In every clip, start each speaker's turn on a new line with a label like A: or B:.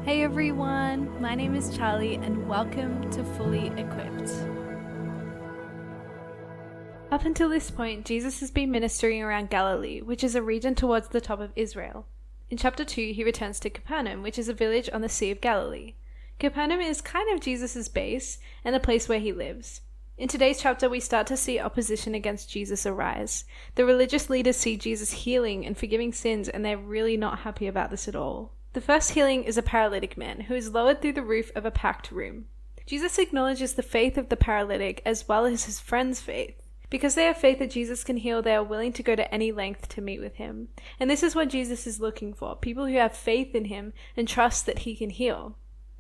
A: Hey everyone, my name is Charlie and welcome to Fully Equipped. Up until this point, Jesus has been ministering around Galilee, which is a region towards the top of Israel. In chapter 2, he returns to Capernaum, which is a village on the Sea of Galilee. Capernaum is kind of Jesus' base and the place where he lives. In today's chapter, we start to see opposition against Jesus arise. The religious leaders see Jesus healing and forgiving sins, and they're really not happy about this at all. The first healing is a paralytic man who is lowered through the roof of a packed room. Jesus acknowledges the faith of the paralytic as well as his friend's faith. Because they have faith that Jesus can heal, they are willing to go to any length to meet with him. And this is what Jesus is looking for, people who have faith in him and trust that he can heal.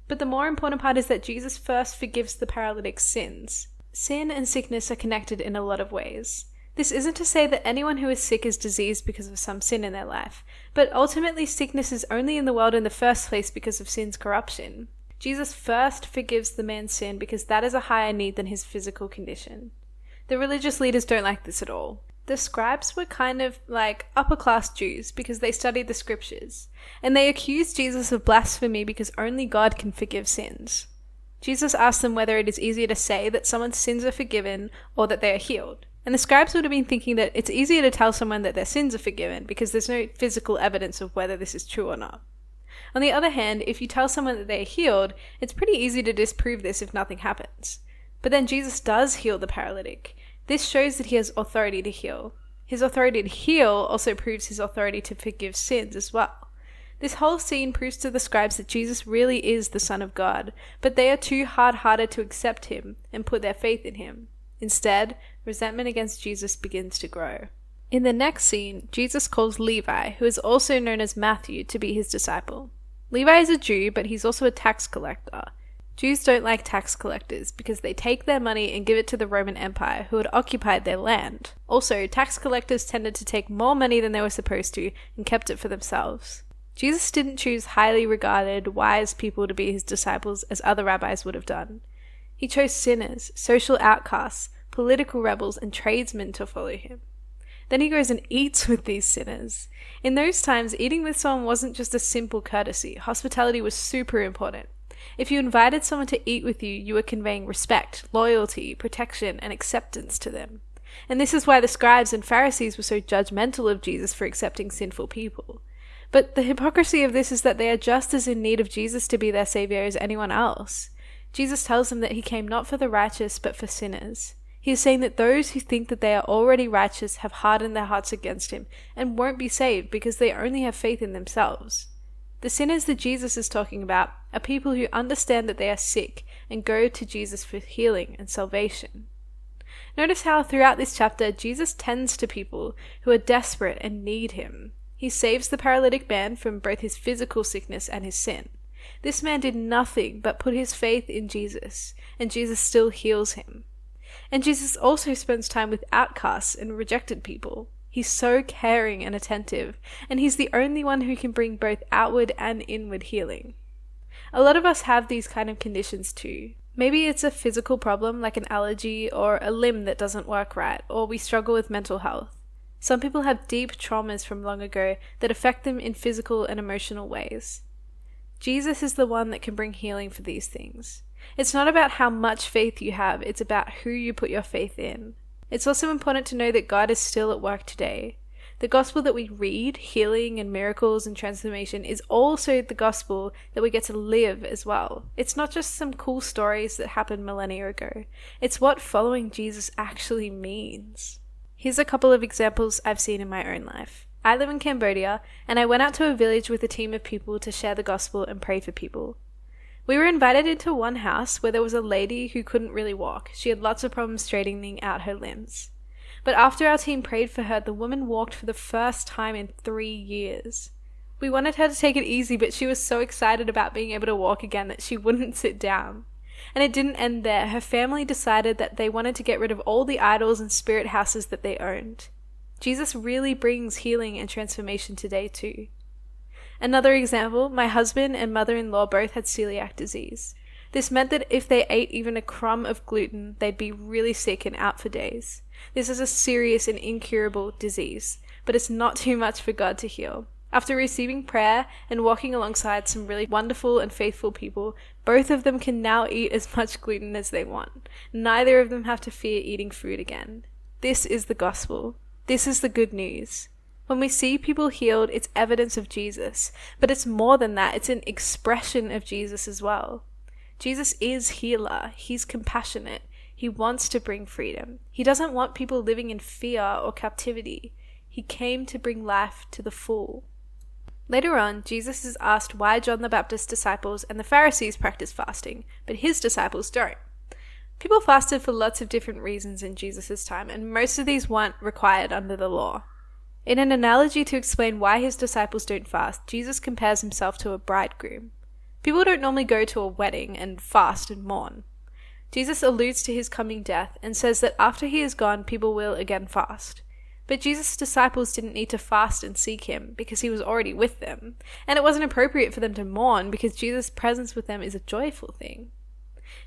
A: But the more important part is that Jesus first forgives the paralytic's sins. Sin and sickness are connected in a lot of ways. This isn't to say that anyone who is sick is diseased because of some sin in their life, but ultimately sickness is only in the world in the first place because of sin's corruption. Jesus first forgives the man's sin because that is a higher need than his physical condition. The religious leaders don't like this at all. The scribes were kind of like upper-class Jews because they studied the scriptures, and they accused Jesus of blasphemy because only God can forgive sins. Jesus asked them whether it is easier to say that someone's sins are forgiven or that they are healed. And the scribes would have been thinking that it's easier to tell someone that their sins are forgiven because there's no physical evidence of whether this is true or not. On the other hand, if you tell someone that they are healed, it's pretty easy to disprove this if nothing happens. But then Jesus does heal the paralytic. This shows that he has authority to heal. His authority to heal also proves his authority to forgive sins as well. This whole scene proves to the scribes that Jesus really is the Son of God, but they are too hard-hearted to accept him and put their faith in him. Instead, resentment against Jesus begins to grow. In the next scene, Jesus calls Levi, who is also known as Matthew, to be his disciple. Levi is a Jew, but he's also a tax collector. Jews don't like tax collectors because they take their money and give it to the Roman Empire, who had occupied their land. Also, tax collectors tended to take more money than they were supposed to and kept it for themselves. Jesus didn't choose highly regarded, wise people to be his disciples as other rabbis would have done. He chose sinners, social outcasts, political rebels, and tradesmen to follow him. Then he goes and eats with these sinners. In those times, eating with someone wasn't just a simple courtesy. Hospitality was super important. If you invited someone to eat with you, you were conveying respect, loyalty, protection, and acceptance to them. And this is why the scribes and Pharisees were so judgmental of Jesus for accepting sinful people. But the hypocrisy of this is that they are just as in need of Jesus to be their savior as anyone else. Jesus tells them that he came not for the righteous, but for sinners. He is saying that those who think that they are already righteous have hardened their hearts against him and won't be saved because they only have faith in themselves. The sinners that Jesus is talking about are people who understand that they are sick and go to Jesus for healing and salvation. Notice how throughout this chapter, Jesus tends to people who are desperate and need him. He saves the paralytic man from both his physical sickness and his sin. This man did nothing but put his faith in Jesus, and Jesus still heals him. And Jesus also spends time with outcasts and rejected people. He's so caring and attentive, and he's the only one who can bring both outward and inward healing. A lot of us have these kind of conditions too. Maybe it's a physical problem like an allergy or a limb that doesn't work right, or we struggle with mental health. Some people have deep traumas from long ago that affect them in physical and emotional ways. Jesus is the one that can bring healing for these things. It's not about how much faith you have, it's about who you put your faith in. It's also important to know that God is still at work today. The gospel that we read, healing and miracles and transformation, is also the gospel that we get to live as well. It's not just some cool stories that happened millennia ago. It's what following Jesus actually means. Here's a couple of examples I've seen in my own life. I live in Cambodia, and I went out to a village with a team of people to share the gospel and pray for people. We were invited into one house where there was a lady who couldn't really walk. She had lots of problems straightening out her limbs. But after our team prayed for her, the woman walked for the first time in 3 years. We wanted her to take it easy, but she was so excited about being able to walk again that she wouldn't sit down. And it didn't end there. Her family decided that they wanted to get rid of all the idols and spirit houses that they owned. Jesus really brings healing and transformation today too. Another example, my husband and mother-in-law both had celiac disease. This meant that if they ate even a crumb of gluten, they'd be really sick and out for days. This is a serious and incurable disease, but it's not too much for God to heal. After receiving prayer and walking alongside some really wonderful and faithful people, both of them can now eat as much gluten as they want. Neither of them have to fear eating food again. This is the gospel. This is the good news. When we see people healed, it's evidence of Jesus. But it's more than that. It's an expression of Jesus as well. Jesus is healer. He's compassionate. He wants to bring freedom. He doesn't want people living in fear or captivity. He came to bring life to the full. Later on, Jesus is asked why John the Baptist's disciples and the Pharisees practice fasting, but his disciples don't. People fasted for lots of different reasons in Jesus' time, and most of these weren't required under the law. In an analogy to explain why his disciples don't fast, Jesus compares himself to a bridegroom. People don't normally go to a wedding and fast and mourn. Jesus alludes to his coming death and says that after he is gone, people will again fast. But Jesus' disciples didn't need to fast and seek him because he was already with them. And it wasn't appropriate for them to mourn because Jesus' presence with them is a joyful thing.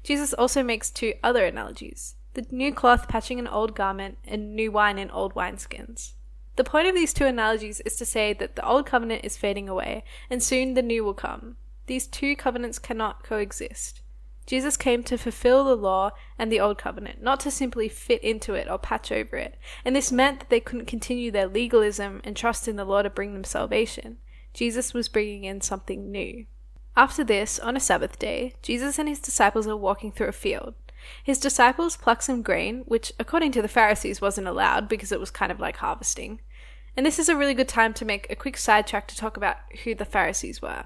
A: Jesus also makes two other analogies: the new cloth patching an old garment and new wine in old wineskins. The point of these two analogies is to say that the old covenant is fading away and soon the new will come. These two covenants cannot coexist. Jesus came to fulfill the law and the old covenant, not to simply fit into it or patch over it. And this meant that they couldn't continue their legalism and trust in the law to bring them salvation. Jesus was bringing in something new. After this, on a Sabbath day, Jesus and his disciples are walking through a field. His disciples pluck some grain, which according to the Pharisees wasn't allowed because it was kind of like harvesting. And this is a really good time to make a quick sidetrack to talk about who the Pharisees were.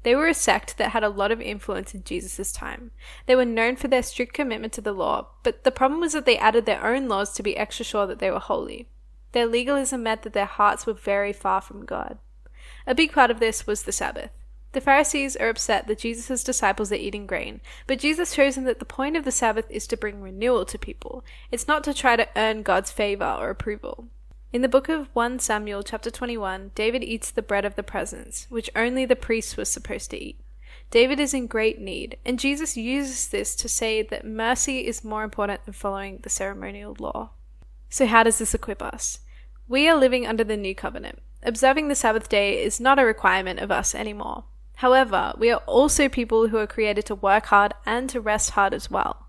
A: They were a sect that had a lot of influence in Jesus' time. They were known for their strict commitment to the law, but the problem was that they added their own laws to be extra sure that they were holy. Their legalism meant that their hearts were very far from God. A big part of this was the Sabbath. The Pharisees are upset that Jesus' disciples are eating grain, but Jesus shows them that the point of the Sabbath is to bring renewal to people. It's not to try to earn God's favor or approval. In the book of 1 Samuel chapter 21, David eats the bread of the presence, which only the priest was supposed to eat. David is in great need, and Jesus uses this to say that mercy is more important than following the ceremonial law. So how does this equip us? We are living under the new covenant. Observing the Sabbath day is not a requirement of us anymore. However, we are also people who are created to work hard and to rest hard as well.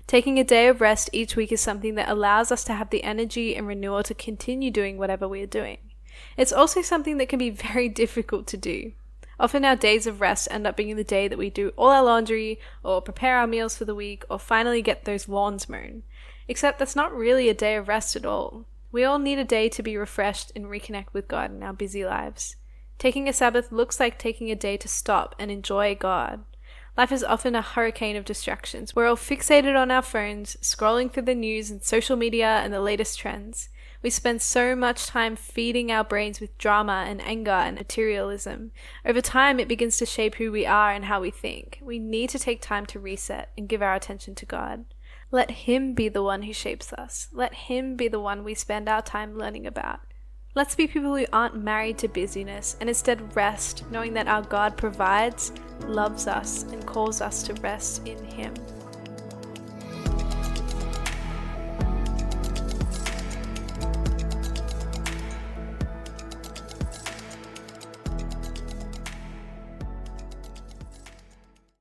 A: Taking a day of rest each week is something that allows us to have the energy and renewal to continue doing whatever we are doing. It's also something that can be very difficult to do. Often our days of rest end up being the day that we do all our laundry, or prepare our meals for the week, or finally get those lawns mown. Except that's not really a day of rest at all. We all need a day to be refreshed and reconnect with God in our busy lives. Taking a Sabbath looks like taking a day to stop and enjoy God. Life is often a hurricane of distractions. We're all fixated on our phones, scrolling through the news and social media and the latest trends. We spend so much time feeding our brains with drama and anger and materialism. Over time, it begins to shape who we are and how we think. We need to take time to reset and give our attention to God. Let Him be the one who shapes us. Let Him be the one we spend our time learning about. Let's be people who aren't married to busyness and instead rest, knowing that our God provides, loves us, and calls us to rest in Him.